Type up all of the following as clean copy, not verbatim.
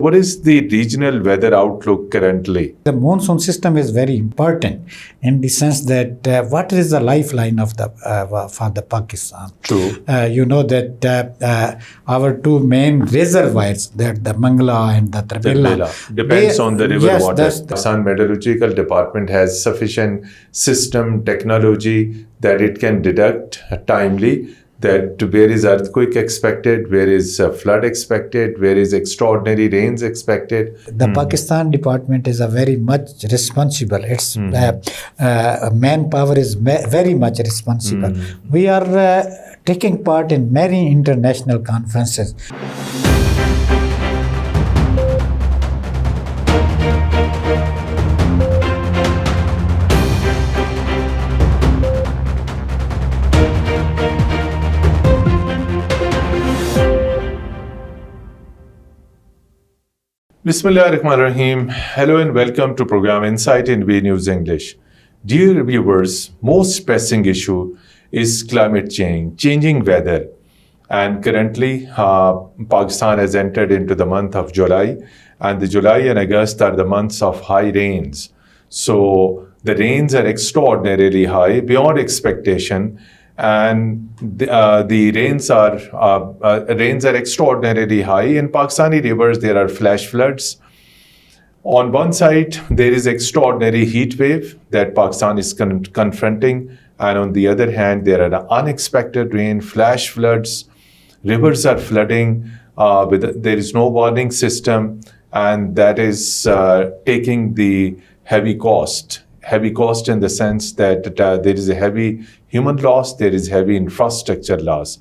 What is the regional weather outlook currently? The monsoon system is very important in the sense that what is the lifeline of the for the Pakistan? True. You know that our two main reservoirs, that the Mangla and the Tarbela, Depends on the river yes, water. Pakistan Meteorological Department has sufficient system technology that it can deduct timely that where is earthquake expected, where is flood expected, where is extraordinary rains expected. The Pakistan department is a very much responsible. Its manpower is very much responsible. We are taking part in many international conferences. Bismillahirrahmanirrahim. Hello and welcome to program Insight in V News English. Dear viewers, most pressing issue is climate change, changing weather. And currently, Pakistan has entered into the month of July, and the July and August are the months of high rains. So the rains are extraordinarily high, beyond expectation. And the rains are extraordinarily high. In Pakistani rivers, there are flash floods. On one side, there is extraordinary heat wave that Pakistan is confronting. And on the other hand, there are unexpected rain, flash floods. Rivers are flooding. There is no warning system. And that is taking the heavy cost. Heavy cost in the sense that there is a heavy human loss, there is heavy infrastructure loss.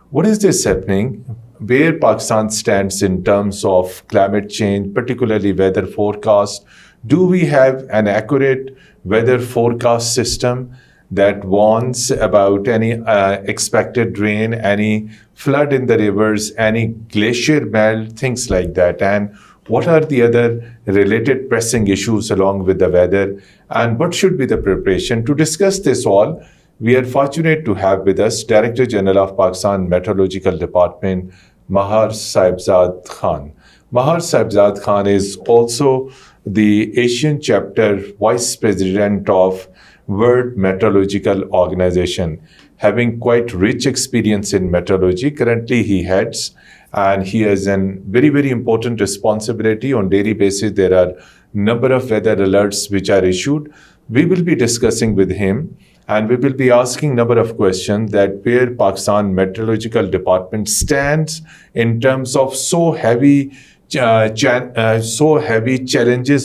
What is this happening? Where Pakistan stands in terms of climate change, particularly weather forecast? Do we have an accurate weather forecast system that warns about any expected rain, any flood in the rivers, any glacier melt, things like that? And what are the other related pressing issues along with the weather? And what should be the preparation? To discuss this all, we are fortunate to have with us Director General of Pakistan Meteorological Department, Mahr Shahibzad Khan. Mahr Shahibzad Khan is also the Asian Chapter Vice President of World Meteorological Organization, having quite rich experience in meteorology. Currently, he heads and he has a very, very important responsibility. On daily basis, there are number of weather alerts which are issued. We will be discussing with him and we will be asking number of questions that where Pakistan Meteorological Department stands in terms of so heavy challenges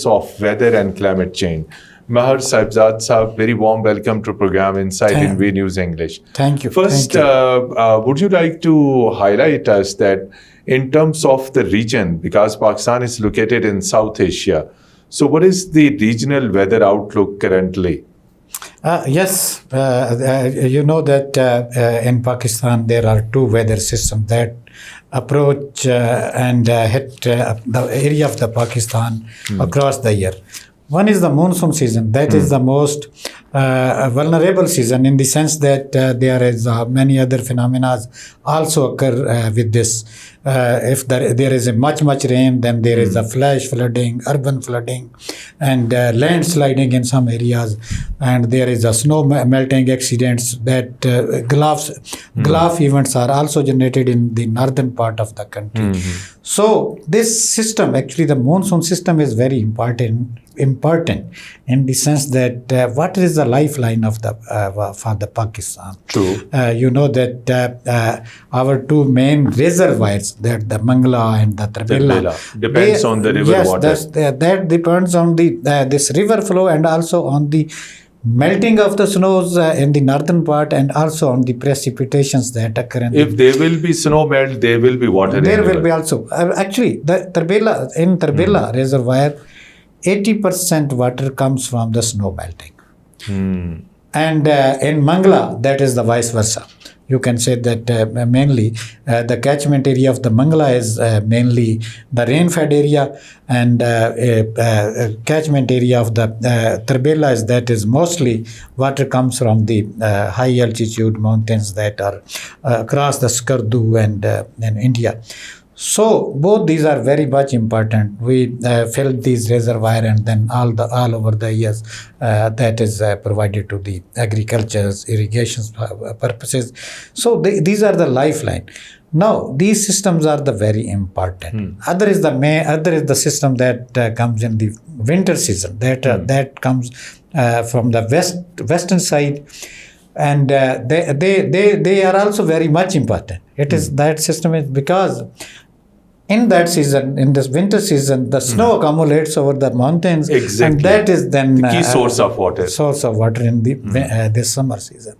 of weather and climate change. Mahr Shahibzad Sahab, very warm welcome to program Insight in V News English. Thank you. First, would you like to highlight us that in terms of the region, because Pakistan is located in South Asia, so what is the regional weather outlook currently? Yes, you know that in Pakistan there are two weather systems that approach and hit the area of the Pakistan across the year. One is the monsoon season. That is the most vulnerable season in the sense that there is many other phenomena also occur with this. If there is a much rain, then there is a flash flooding, urban flooding, and landsliding in some areas. And there is a snow melting accidents that Gulf events are also generated in the northern part of the country. So this system, actually the monsoon system, is very important in the sense that what is the lifeline of the for the Pakistan? True. You know that our two main reservoirs, that the Mangla and the Tarbela, depends on the river water. That depends on the this river flow and also on the melting of the snows in the northern part and also on the precipitations that occur. If there will be snow melt, there will be water. There will be also. Actually, the Tarbela reservoir, 80% water comes from the snow melting. And in Mangla, that is the vice versa. You can say that mainly the catchment area of the Mangla is mainly the rain-fed area, and catchment area of the Tarbela is mostly water comes from the high altitude mountains that are across the Skardu and in India. So both these are very much important. We filled these reservoir, and then all over the years that is provided to the agriculture's irrigation purposes. So these are the lifeline. Now these systems are the very important. Other is the system that comes in the winter season. That comes from the western side, and they are also very much important. It is that system is because in that season, in this winter season, the snow accumulates over the mountains, Exactly. and that is then the key source of water. Source of water in the this summer season.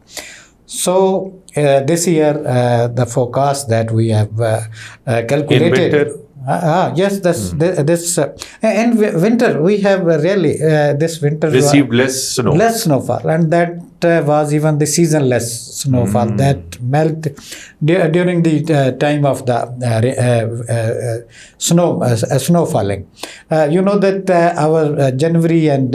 So this year, the forecast that we have calculated. In winter? Yes, this in winter we have really this winter received less snow. Less snowfall, and that was even the seasonless snowfall that melt during the time of the snow falling. You know that our January and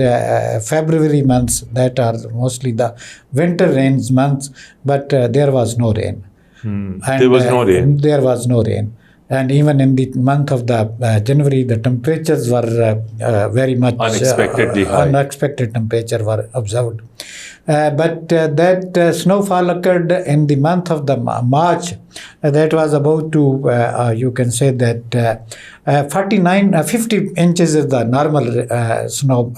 February months that are mostly the winter rains months, but there was no rain. And, there was no rain. There was no rain. And even in the month of the January, the temperatures were very much unexpectedly high. Unexpected temperature were observed. But that snowfall occurred in the month of the March. That was about to, you can say that 50 inches is the normal snow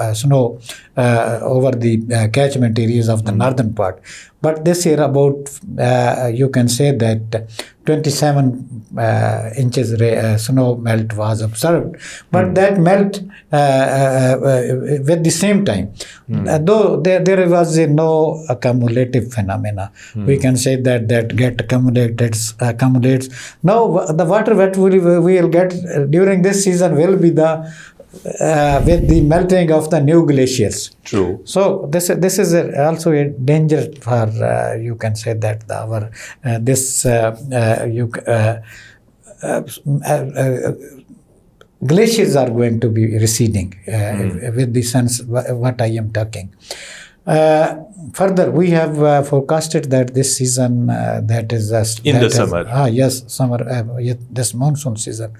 over the catchment areas of the northern part. But this year about, you can say that 27 inches snow melt was observed. But that melt with the same time, though there was no accumulative phenomena. We can say that get accumulates. Now the water that we will get during this season will be the with the melting of the new glaciers. True. So this is also a danger for you can say that our glaciers are going to be receding with the sense what I am talking. Further, we have forecasted that this season, that is summer. Yes, summer. This monsoon season.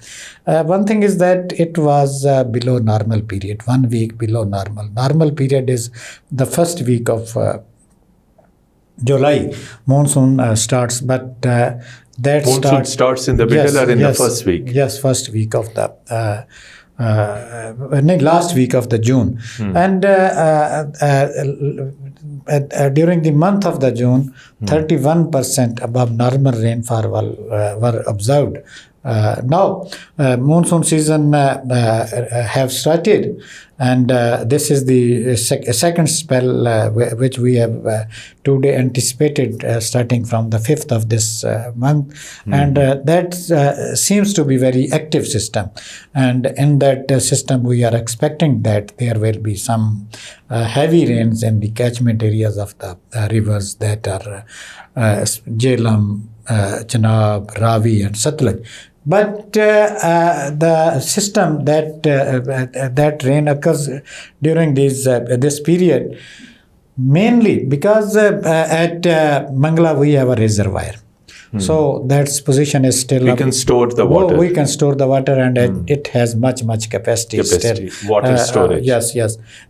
One thing is that it was below normal period. 1 week below normal. Normal period is the first week of July. Monsoon starts, but that monsoon starts in the middle or in the first week. Yes, first week of the. Last week of the June, and during the month of the June, 31% above normal rainfall were observed. Now, monsoon season have started, and this is the second spell which we have today anticipated starting from the 5th of this month, and that seems to be very active system. And in that system, we are expecting that there will be some heavy rains in the catchment areas of the rivers that are Jhelum, Chenab, Ravi, and Satluj. But the system that rain occurs during this period, mainly because at Mangla we have a reservoir. So that position is still we can store the water. We can store the water, and it has much capacity still. Water storage. Yes.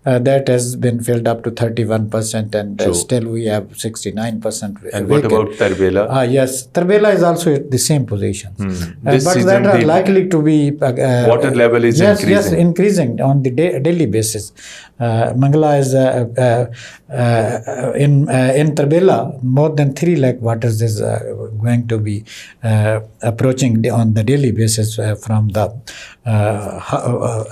That has been filled up to 31%, and still we have 69%. And what about Tarbela? Yes, Tarbela is also at the same position. But that are likely to be water level is increasing. Yes, increasing on the daily basis. Mangla is in Tarbela, more than 3 lakh waters is going to be approaching on the daily basis from the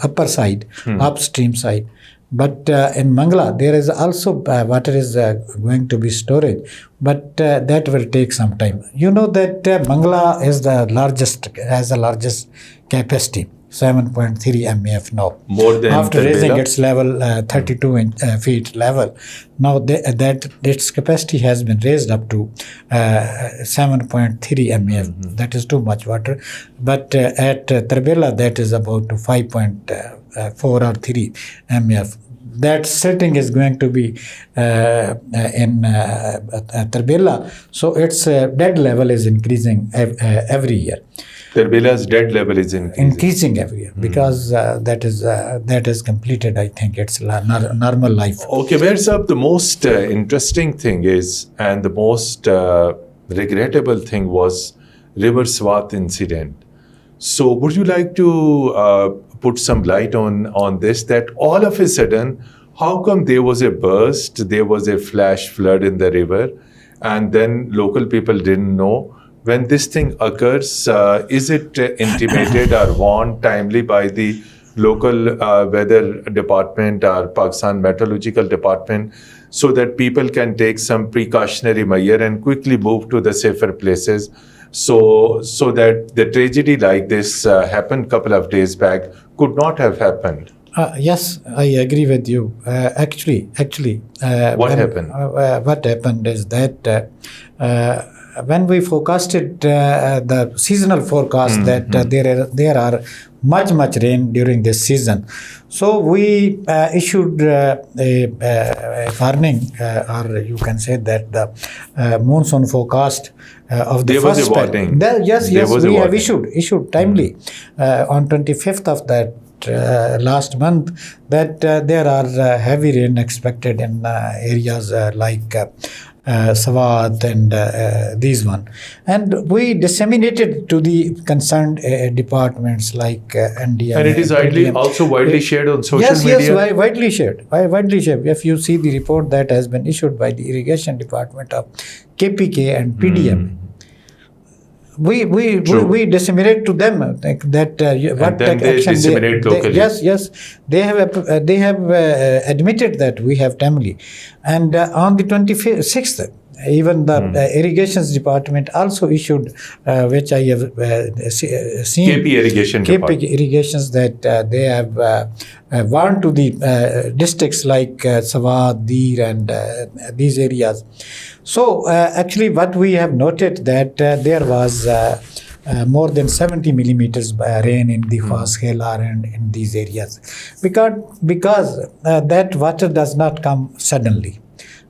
upper side, upstream side. But in Mangla, there is also water is going to be stored, but that will take some time. You know that Mangla is has the largest capacity. 7.3 MF now. More than after raising Tarbela? its level 32 feet level. Now that its capacity has been raised up to 7.3 MF. That is too much water. But at Tarbela, that is about 5.4 or 3 MF. That setting is going to be in Tarbela. So its dead level is increasing every year. Tarbila's debt level is increasing every year because that is completed. I think it's normal life. Okay, where's up the most interesting thing is, and the most regrettable thing was River Swat incident. So would you like to put some light on this, that all of a sudden, how come there was a burst, there was a flash flood in the river, and then local people didn't know? When this thing occurs, is it intimated or warned timely by the local weather department or Pakistan Meteorological Department, so that people can take some precautionary measure and quickly move to the safer places, so that the tragedy like this happened a couple of days back could not have happened? Yes, I agree with you. Actually, what happened? What happened is that when we forecasted the seasonal forecast that there are much rain during this season, so we issued a warning, or you can say that the monsoon forecast of the there first was a warning. Yes, we have issued timely on 25th of that last month, that there are heavy rain expected in areas like Swat and these one, and we disseminated to the concerned departments like NDM. And it is also widely shared on social media? Yes, widely shared. If you see the report that has been issued by the Irrigation Department of KPK and PDM, we disseminate to them that what action disseminate locally. Yes, they have admitted that we have timely, and on the 26th, even the irrigations department also issued, which I have seen, KP irrigations, that they have warned to the districts like Swat, Dir, and these areas. So actually what we have noted that there was more than 70 millimeters rain in the Fas Helar and in these areas, because that water does not come suddenly.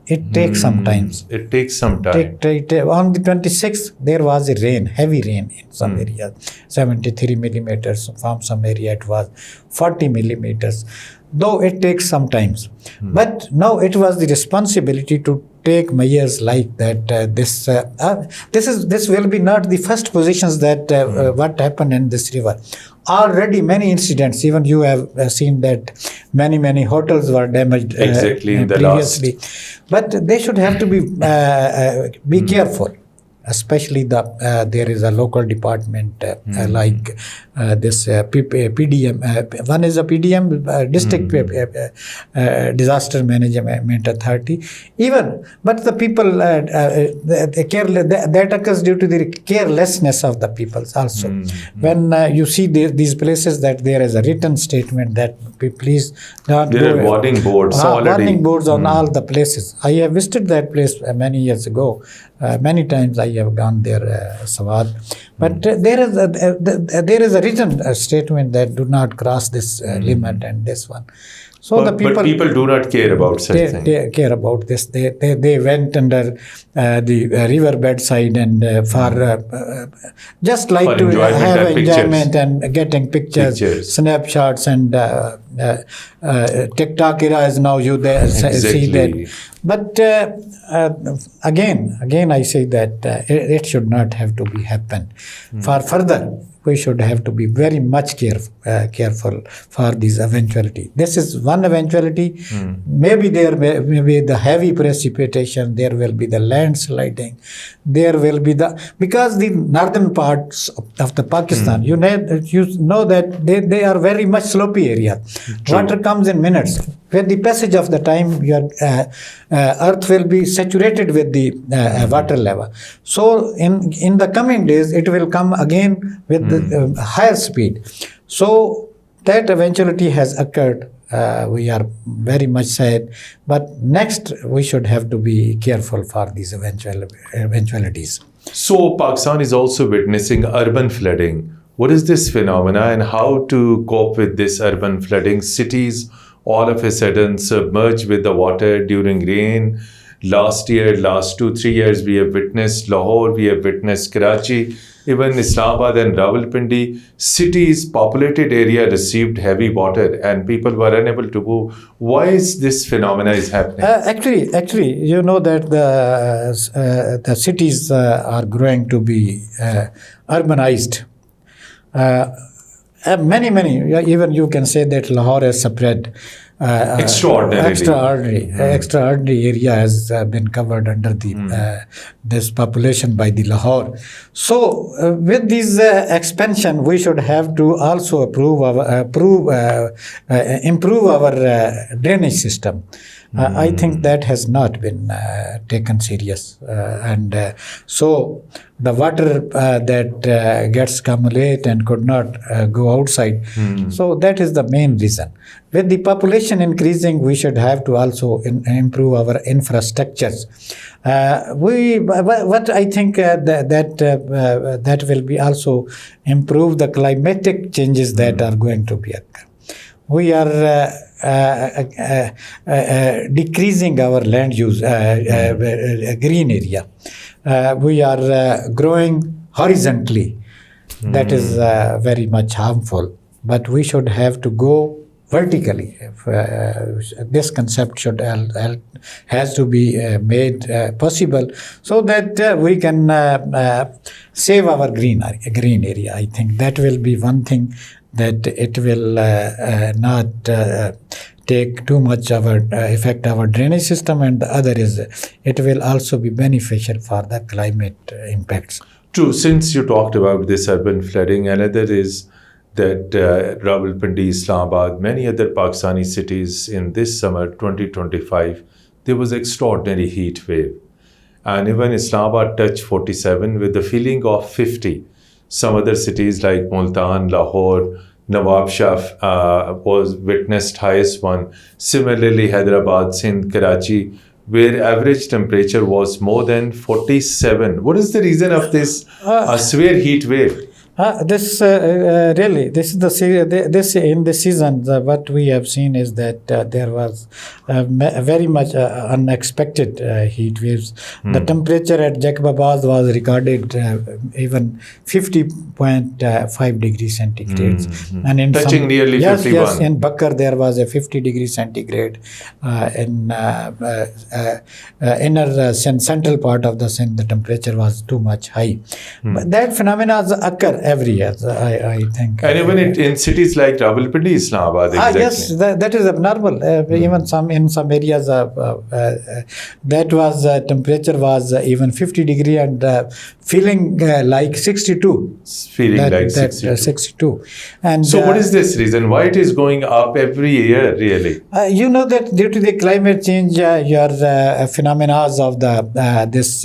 It takes some time. It takes some time. On the 26th, there was heavy rain in some areas, 73 millimeters. From some area, it was 40 millimeters. Though it takes some time. But now it was the responsibility to take measures like that. This will be not the first positions that what happened in this river. Already many incidents, even you have seen that many hotels were damaged in the previously. Last. But they should have to be careful. Especially there is a local department like this PDM. One is a PDM, District Disaster Management Authority. But the people, that occurs due to the carelessness of the people also. When you see these places, that there is a written statement that please don't go. There are warning boards already. Warning boards on all the places. I have visited that place many years ago. Many times I have gone there, Swat. But there is a written statement that do not cross this limit and this one. So but people do not care about such things. They care about this. They went under the riverbed side and just like to have enjoyment and getting pictures, snapshots, and TikTok era is now you there see that. But again, I say that it should not have to be happen. For further, we should have to be very much careful for this eventuality. This is one eventuality. Maybe there may be the heavy precipitation, there will be the landsliding, there will be because the northern parts of the Pakistan, you know that they are very much slopey area. Water comes in minutes. With the passage of the time, your earth will be saturated with the water level. So in the coming days, it will come again with the higher speed. So that eventuality has occurred. We are very much sad. But next, we should have to be careful for these eventualities. So Pakistan is also witnessing urban flooding. What is this phenomena and how to cope with this urban flooding? Cities all of a sudden submerged with the water during rain. Last 2-3 years, we have witnessed Lahore, we have witnessed Karachi. Even Islamabad and Rawalpindi cities, populated area received heavy water and people were unable to move. Why is this phenomena is happening? Actually, you know that the cities are growing to be urbanized. Many, even you can say that Lahore has spread. Extraordinary area has been covered under the this population by the Lahore. So with this expansion, we should have to also improve our drainage system. I think that has not been taken serious, and so the water that gets accumulated and could not go outside. So that is the main reason. With the population increasing, we should have to also improve our infrastructures. What I think that will be also improve the climatic changes that are going to be occur. We are decreasing our land use, green area. We are growing horizontally. That is very much harmful. But we should have to go vertically. This concept should has to be made possible so that we can save our green area. I think that will be one thing, that it will not take too much affect our drainage system, and the other is it will also be beneficial for the climate impacts. True. Since you talked about this urban flooding, another is that Rawalpindi, Islamabad, many other Pakistani cities in this summer 2025, there was extraordinary heat wave. And even Islamabad touched 47 with the feeling of 50. Some other cities like Multan, Lahore, Nawab Shah was witnessed highest one. Similarly, Hyderabad, Sindh, Karachi, where average temperature was more than 47. What is the reason of this severe heat wave? This is this in the season. What we have seen is that there was very much unexpected heat waves. The temperature at Jacobabad was recorded even 50.5 degrees centigrade, and in touching nearly 51. Yes, in Bakar there was a 50 degrees centigrade. In inner central part of the Sindh, the temperature was too much high. But that phenomena occur every year, I think. And even in cities like Rawalpindi, Islamabad, exactly. Yes, that is abnormal. Even in some areas, that was temperature was even 50 degree and feeling like 62. Feeling like 62. And so what is this reason? Why it is going up every year, really? You know that due to the climate change, your phenomena of the this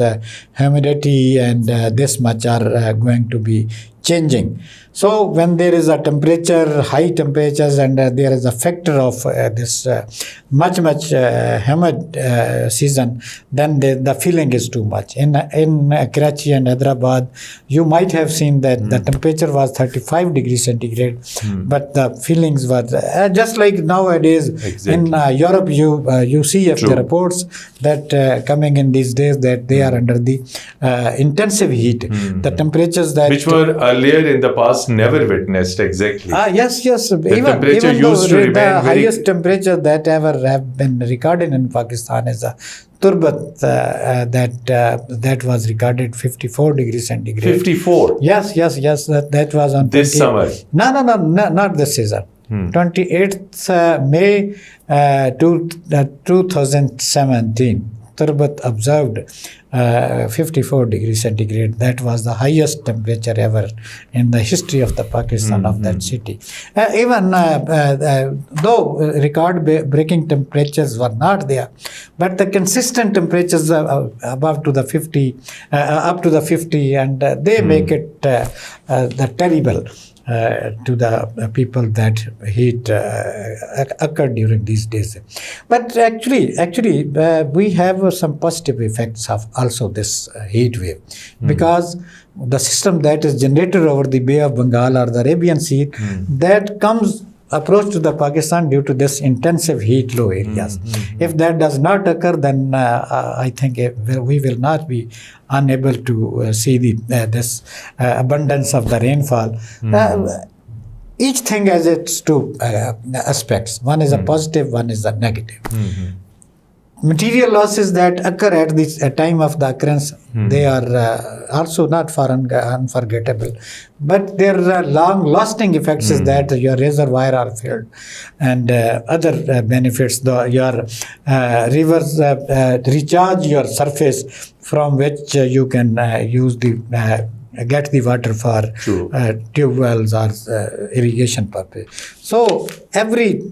humidity and this much are going to be changing. So when there is a temperature, high temperatures, and there is a factor of this much humid season, then the feeling is too much. In Karachi and Hyderabad, you might have seen that the temperature was 35 degrees centigrade, but the feelings were just like nowadays. Exactly. In Europe, you see the reports that coming in these days that they are under the intensive heat. The temperatures that which were earlier in the past never witnessed. Exactly. Yes. The temperature used to remain the highest temperature that ever have been recorded in Pakistan is a Turbat that was recorded 54 degrees centigrade. 54. Yes. That was on this summer. No, not this season. 28th May 2017. Turbat observed 54 degrees centigrade. That was the highest temperature ever in the history of the Pakistan of that city. Even though record-breaking temperatures were not there, but the consistent temperatures above to the 50, up to the 50, and they make it the terrible. To the people that heat occurred during these days. But actually, we have some positive effects of also this heat wave, because the system that is generated over the Bay of Bengal or the Arabian Sea, that comes approach to the Pakistan due to this intensive heat low areas. If that does not occur, then I think we will not be unable to see this abundance of the rainfall. Each thing has its two aspects. One is a positive, one is a negative. Material losses that occur at the time of the occurrence, they are also not unforgettable. But there are long-lasting effects is that your reservoir are filled and other benefits. Your rivers recharge your surface from which you can use get the water for tube wells or irrigation purpose. So every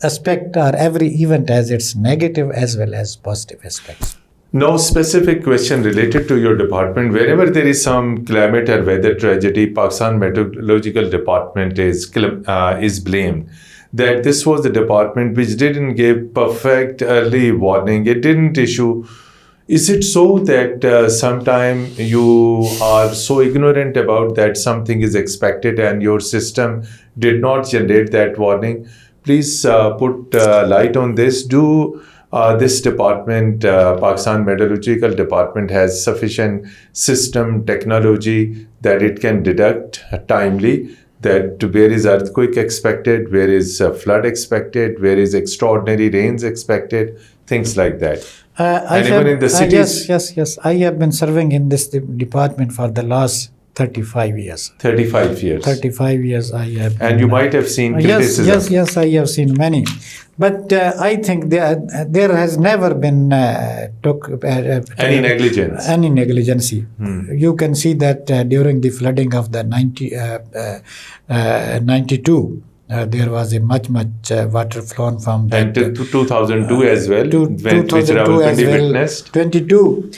aspect or every event has its negative as well as positive aspects. No specific question related to your department. Wherever there is some climate or weather tragedy, Pakistan Meteorological Department is blamed. That this was the department which didn't give perfect early warning. It didn't issue. Is it so that sometime you are so ignorant about that something is expected and your system did not generate that warning? Please put light on this. Do this department, Pakistan Meteorological Department, has sufficient system technology that it can deduct timely that where is earthquake expected, where is flood expected, where is extraordinary rains expected, things like that. Even in the cities? Yes. I have been serving in this department for the last 35 years. 35 years. 35 years I have. And you might have seen criticism. Yes, I have seen many. But I think there has never been any negligence. Any negligence. You can see that during the flooding of the 92, there was a much water flown from that. And to 2002 as well, which Rawalpindi witnessed. 22.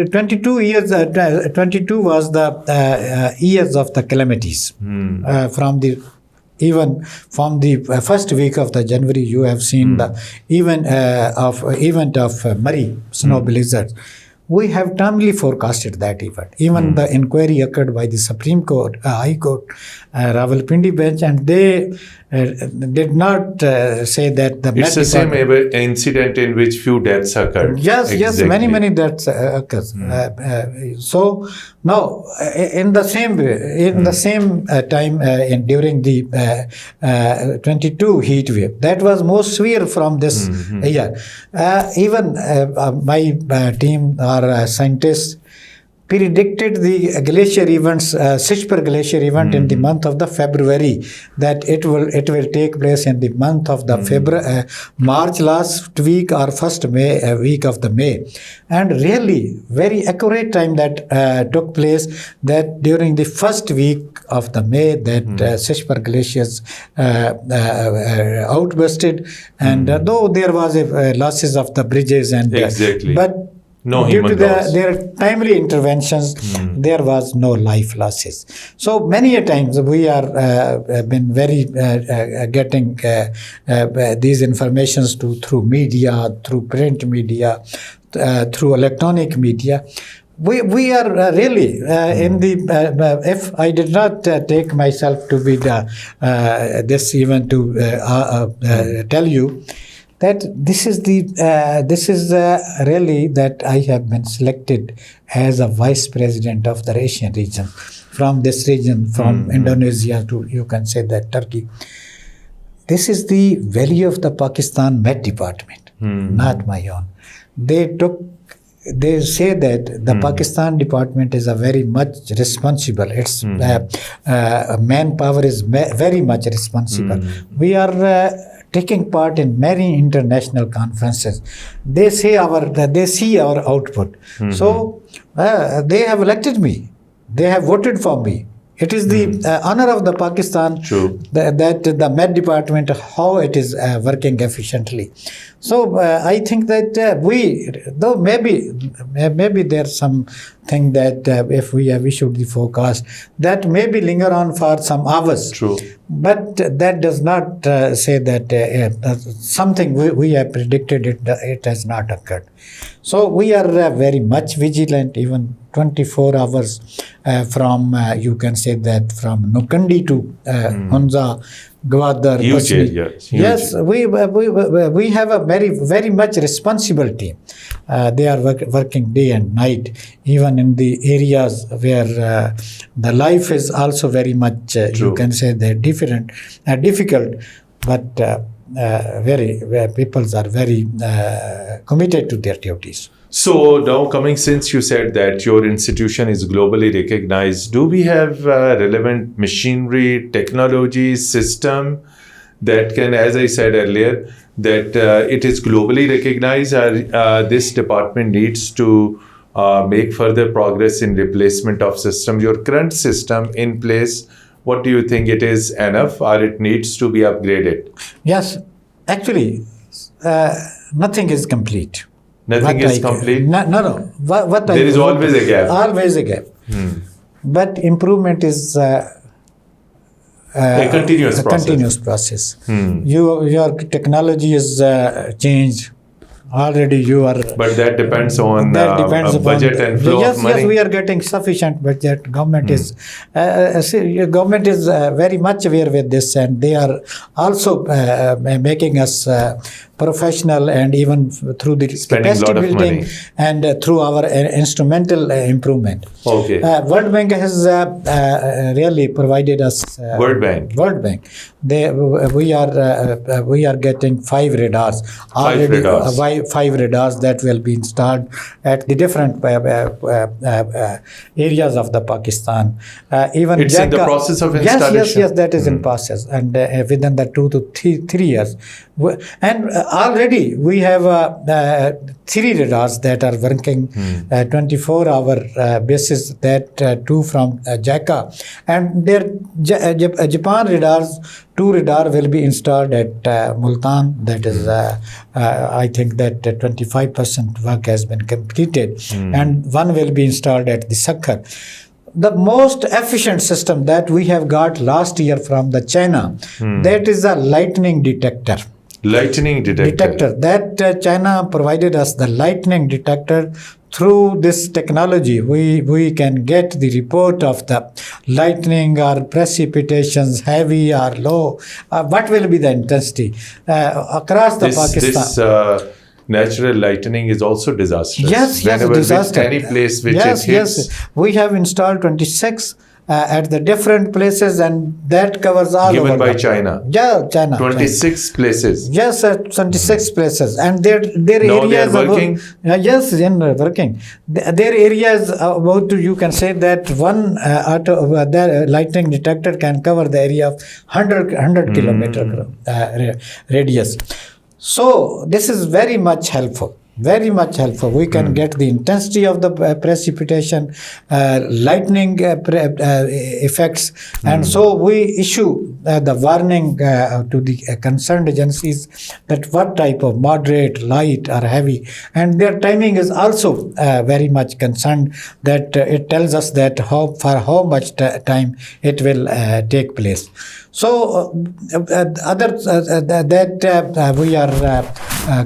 22 years. 22 was the years of the calamities. Even from the first week of the January, you have seen the event of Mahr snow blizzard. We have timely forecasted that event. Even the inquiry occurred by the Supreme Court, High Court, Rawalpindi bench, and they did not say that the... It's the same incident in which few deaths occurred. Yes, many deaths occurs. So now, in the same time, during the 22 heat wave, that was most severe from this year. Even my team or scientists predicted the glacier events, Shahibzad glacier event in the month of the February, that it will take place in the month of the March last week or first week of the May. And really, very accurate time that took place, that during the first week of the May, that Shahibzad glaciers outbursted, and though there was losses of the bridges and but due to their timely interventions, there was no life losses. So many a times we are been very getting these informations through media, through print media, through electronic media. We are really in the. If I did not take myself to be this event to tell you that this is really that I have been selected as a vice president of the Asian region, from this region, from Indonesia to, you can say, that Turkey. This is the value of the Pakistan Met Department, not my own. They say that the Pakistan department is a very much responsible. Its manpower is very much responsible. We are taking part in many international conferences. They see our output. So they have elected me. They have voted for me. It is the honor of the Pakistan that the Met Department, how it is working efficiently. So I think that though maybe there's something that if we have issued the forecast, that maybe linger on for some hours. But that does not say that something we have predicted, it has not occurred. So we are very much vigilant, even 24 hours from, you can say that from Nukandi to Hunza, Gwadar, Huge Pasni. area. Huge. Yes, we have a very much responsibility. They are working day and night, even in the areas where the life is also very much, you True. can say, difficult, but where peoples are very committed to their duties. So now coming, since you said that your institution is globally recognized, do we have relevant machinery, technology, system that can, as I said earlier, that it is globally recognized? This department needs to make further progress in replacement of system. Your current system in place, what do you think, it is enough or it needs to be upgraded? Yes, actually, nothing is complete. Nothing is complete? No. There is always a gap. Always a gap. But improvement is a continuous process. Continuous process. Your technology is changed. Already you are. But that depends on budget and flow of money. Yes, we are getting sufficient budget. Government is very much aware with this, and they are also making us professional, and even through the Spending capacity lot of building money. and through our instrumental improvement. Okay. World Bank has really provided us. World Bank. We are getting 5 radars already. 5 radars that will be installed at the different areas of the Pakistan. Even It's in the process of installation. Yes, that is in process, and within the 2 to 3 years. And already we have 3 radars that are working 24-hour basis, that 2 from JACA. And their Japan radars, 2 radar will be installed at Multan. That is, I think that 25% work has been completed. And 1 will be installed at the Sakhar. The most efficient system that we have got last year from the China, that is a lightning detector. Lightning detector. That China provided us the lightning detector. Through this technology, we can get the report of the lightning or precipitations, heavy or low. What will be the intensity across the Pakistan? This natural lightning is also disastrous. Yes, Whenever disaster. Any place which it hits. Yes. We have installed 26 at the different places, and that covers all Given over by the- China. Yeah, China. 26 places. Yes, 26 places, and their Now they are areas working? Yes, working. Their areas about to, you can say that one the lightning detector can cover the area of 100 kilometer radius. So this is very much helpful. Very much helpful. We can get the intensity of the precipitation, lightning effects, and so we issue the warning to the concerned agencies that what type of moderate, light, or heavy, and their timing is also very much concerned. That it tells us that for how much time it will take place. So we are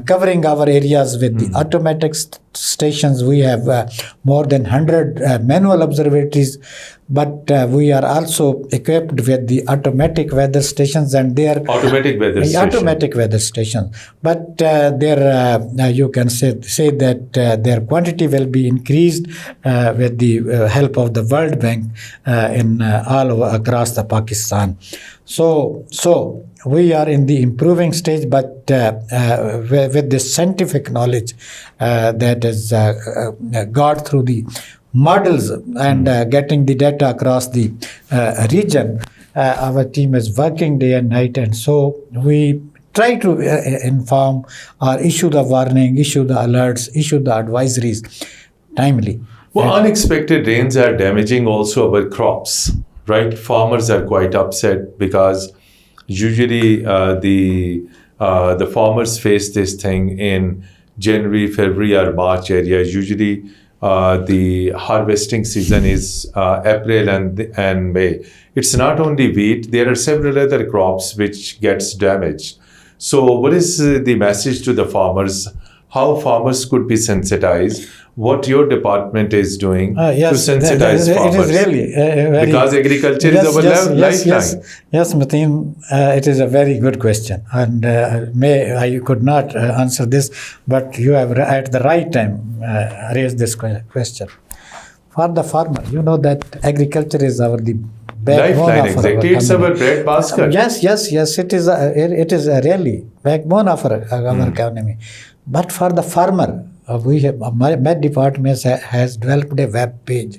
covering our areas with the automatic stations. We have more than 100 manual observatories, but we are also equipped with the automatic weather stations, and they are Automatic weather station. But you can say that their quantity will be increased with the help of the World Bank in all over across the Pakistan. So we are in the improving stage, but with this scientific knowledge that is got through the models and getting the data across the region, our team is working day and night, and so we try to inform or issue the warning, issue the alerts, issue the advisories timely. Well, unexpected rains are damaging also our crops, right? Farmers are quite upset because usually the farmers face this thing in January, February, or March area. Usually the harvesting season is April and May. It's not only wheat, there are several other crops which gets damaged. So what is the message to the farmers? How farmers could be sensitized? what your department is doing to Yes, sensitize it farmers? is really very, Because agriculture is our lifeline. Yes, Mateen, it is a very good question, and I could not answer this, but you have at the right time raised this question. For the farmer, you know that agriculture is the backbone Lifeline, of exactly. It's our bread basket. Yes. It is a really backbone of our economy. But for the farmer, we have my department has developed a web page,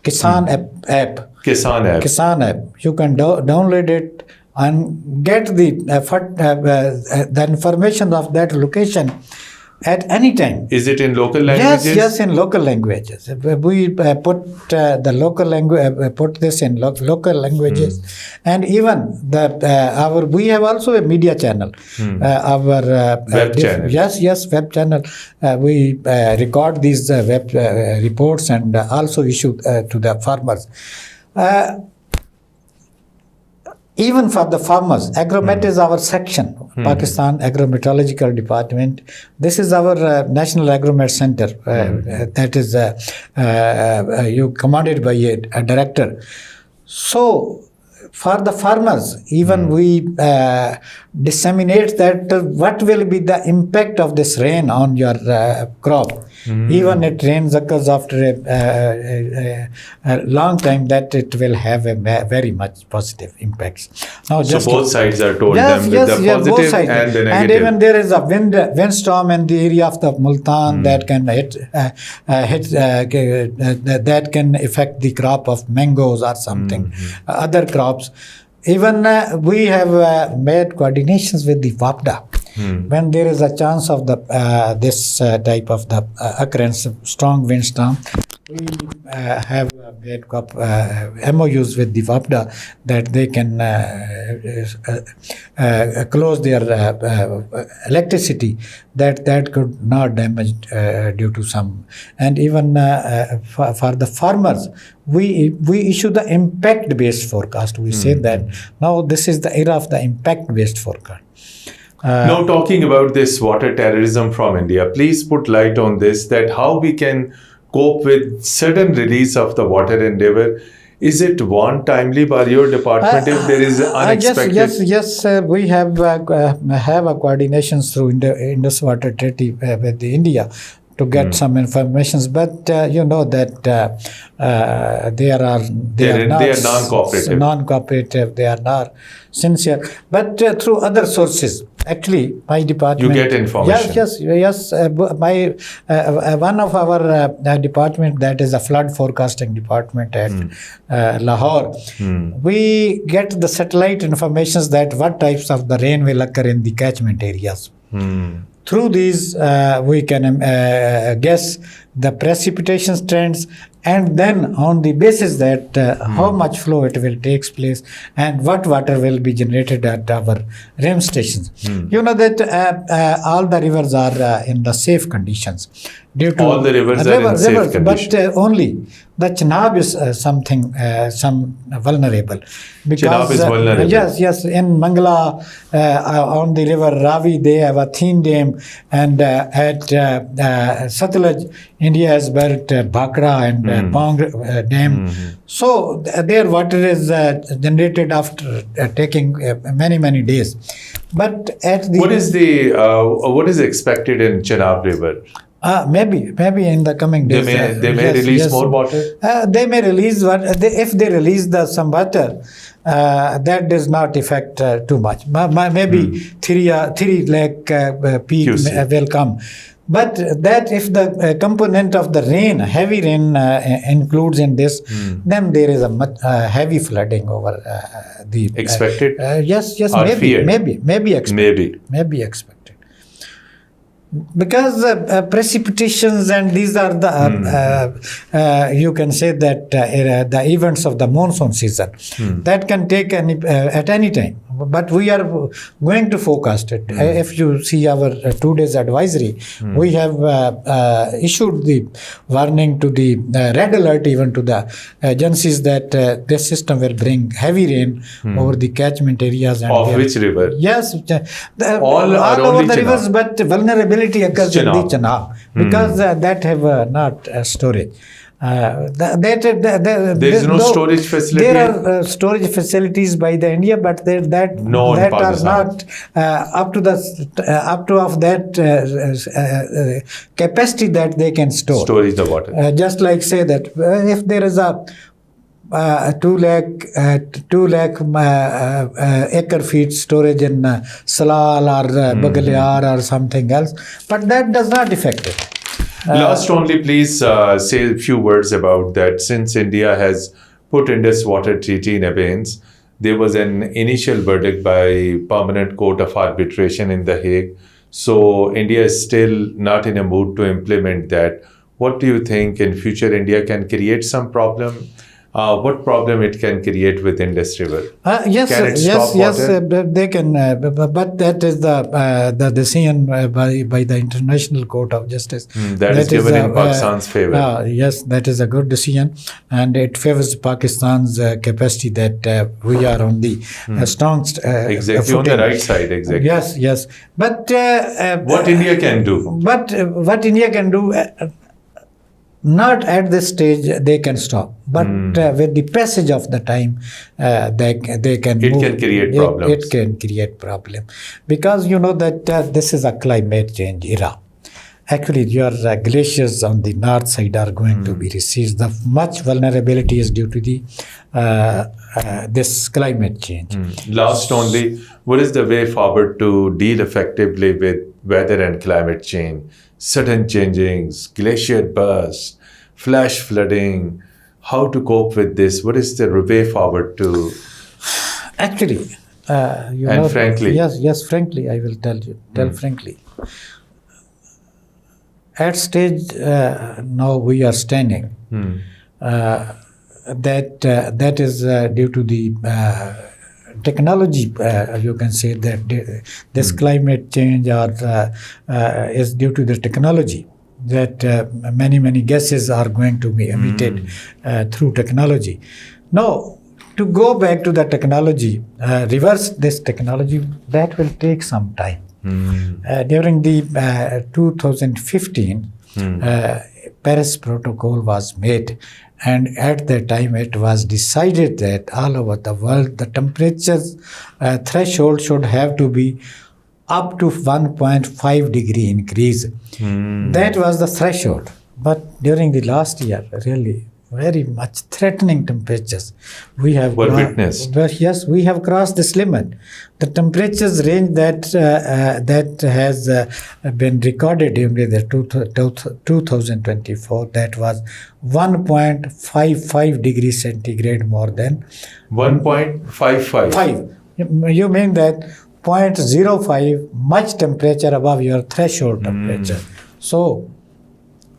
Kisan app. Kisan app. You can download it and get the information of that location at any time. Is it in local languages? Yes, in local languages. We put the local language, put this in local languages, and even we have also a media channel. Our web channel. Yes, web channel. We record these web reports and also issue to the farmers. Even for the farmers, Agromet is our section, Pakistan Agro-Meteorological Department. This is our National Agromet Center that is commanded by a director. So, for the farmers, even we disseminate that what will be the impact of this rain on your crop. Even it rains occurs after a long time, that it will have a very much positive impacts. Now, so both sides are told them with the positive and the negative. And even there is a windstorm in the area of the Multan that can that can affect the crop of mangoes or something, other crops. Even we have made coordinations with the WAPDA. When there is a chance of this type of the occurrence, strong windstorm, we have made MOUs with the WAPDA that they can close their electricity that could not damage due to some. And even for the farmers, we issue the impact-based forecast. We say that now this is the era of the impact-based forecast. Now, talking about this water terrorism from India, please put light on this, that how we can cope with sudden release of the water endeavor. Is it warned timely by your department if there is unexpected? Yes, we have a coordination through Indus Water Treaty with India to get some informations, but you know that they are non-cooperative, they are not sincere, but through other sources. Actually, my department. You get information. Yes. My one of our department, that is a flood forecasting department at Lahore. We get the satellite informations that what types of the rain will occur in the catchment areas. Through these, we can guess the precipitation trends, and then on the basis that how much flow it will take place and what water will be generated at our REM stations. You know that all the rivers are in the safe conditions. Due to all the rivers are in safe conditions. But only the Chenab is some vulnerable. Because, Chenab is vulnerable. Yes. In Mangala, on the river Ravi, they have a thin dam, and at Satluj, India has built Bhakra and Pong dam. So their water is generated after taking many days. But at the what is expected in Chenab River? Maybe in the coming days. They may release more water? They may release water. If they release some water, that does not affect too much. Maybe 3 lakh peak will come. But that if the component of the rain, heavy rain includes in this, then there is a much heavy flooding over the... Expected? Yes, maybe expected. Because precipitations, and these are the you can say that the events of the monsoon season that can take at any time. but we are going to forecast it. If you see our 2 days advisory, we have issued the warning to the red alert even to the agencies that this system will bring heavy rain over the catchment areas. And Of which river? Yes, All are over only the Chenab. rivers, but vulnerability occurs in the Chenab. Chenab because that have not storage. There is no storage facility? There are storage facilities by the India, but No, in that are Pakistan. not up to of that capacity that they can store. Storage the water. Just like say that if there is a 2 lakh acre feet storage in Salal or Bagalyar or something else, but that does not affect it. Last only, please say a few words about that. Since India has put Indus Water Treaty in abeyance, there was an initial verdict by Permanent Court of Arbitration in The Hague. So India is still not in a mood to implement that. What do you think in future India can create some problem? What problem it can create with Indus River? Yes, Can it stop water? they can, but that is the decision by the International Court of Justice. That is given in Pakistan's favor. Yes, that is a good decision, and it favors Pakistan's capacity that we are on the strong Exactly, on the footing. right side, exactly. Yes, but What India can do? But what India can do, not at this stage they can stop, but with the passage of the time, they can It move. can create problems. It can create problem, because you know that this is a climate change era. Actually, your glaciers on the north side are going to be receded. The much vulnerability is due to the this climate change. Last only, what is the way forward to deal effectively with weather and climate change? Sudden changings, glacier bursts, flash flooding. How to cope with this? What is the way forward to? Actually, frankly. Yes, frankly, I will tell you. Frankly. At stage now we are standing. That is due to the technology. You can say that this climate change is due to the technology. That many gases are going to be emitted through technology. Now, to go back to the technology, reverse this technology, that will take some time. During the 2015, Paris Protocol was made, and at that time it was decided that all over the world the temperature threshold should have to be up to 1.5 degree increase. That was the threshold. But during the last year, really very much threatening temperatures we have witnessed. Yes, we have crossed this limit. The temperatures range that has been recorded during the 2024, that was 1.55 degrees centigrade more than 1.55. You mean that 0.05 much temperature above your threshold temperature. So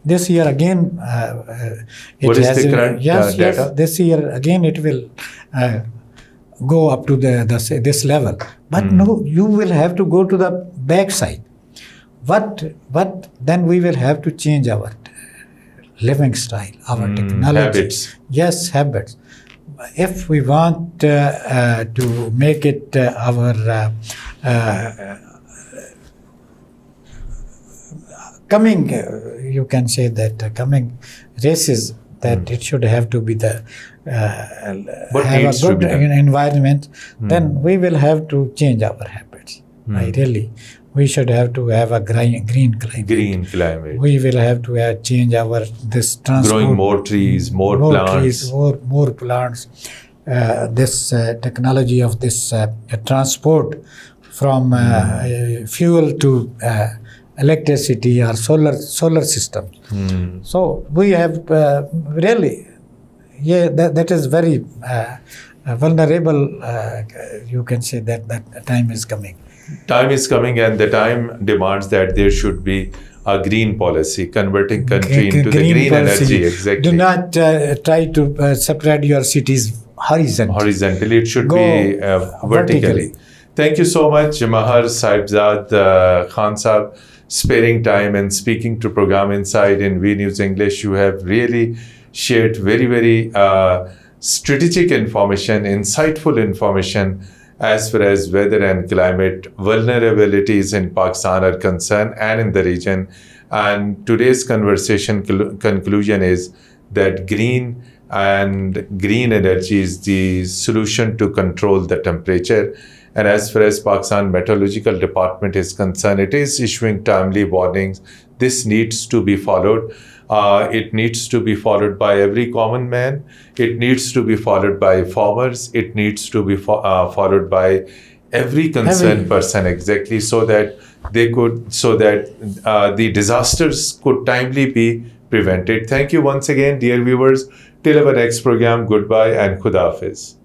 this year again, what is the current data? Yes, this year again it will go up to this level. But no, you will have to go to the backside. What then we will have to change our living style, our technology. Habits. Yes, habits. If we want to make it our coming, you can say that coming races, that it should have to be the have a good environment, then we will have to change our habits. We should have to have a green climate. Green climate. We will have to change our this transport. Growing more trees, more plants. Trees, more plants. This technology of this transport from fuel to electricity or solar systems. So we have really, that is very vulnerable. You can say that time is coming. Time is coming, and the time demands that there should be a green policy, converting country into the green policy. energy. Exactly. Do not try to separate your cities horizontally. It should Go be vertically. Thank you so much, Mahr, Shahibzad, Khan Saab, sparing time and speaking to Program Insight in V News English. You have really shared very, very strategic information, insightful information as far as weather and climate vulnerabilities in Pakistan are concerned and in the region. And today's conversation conclusion is that green energy is the solution to control the temperature. And as far as Pakistan Meteorological Department is concerned, it is issuing timely warnings. This needs to be followed. It needs to be followed by every common man. It needs to be followed by farmers. It needs to be followed by every concerned person, exactly, so that the disasters could timely be prevented. Thank you once again, dear viewers. Till our next program, goodbye and Khuda Hafiz.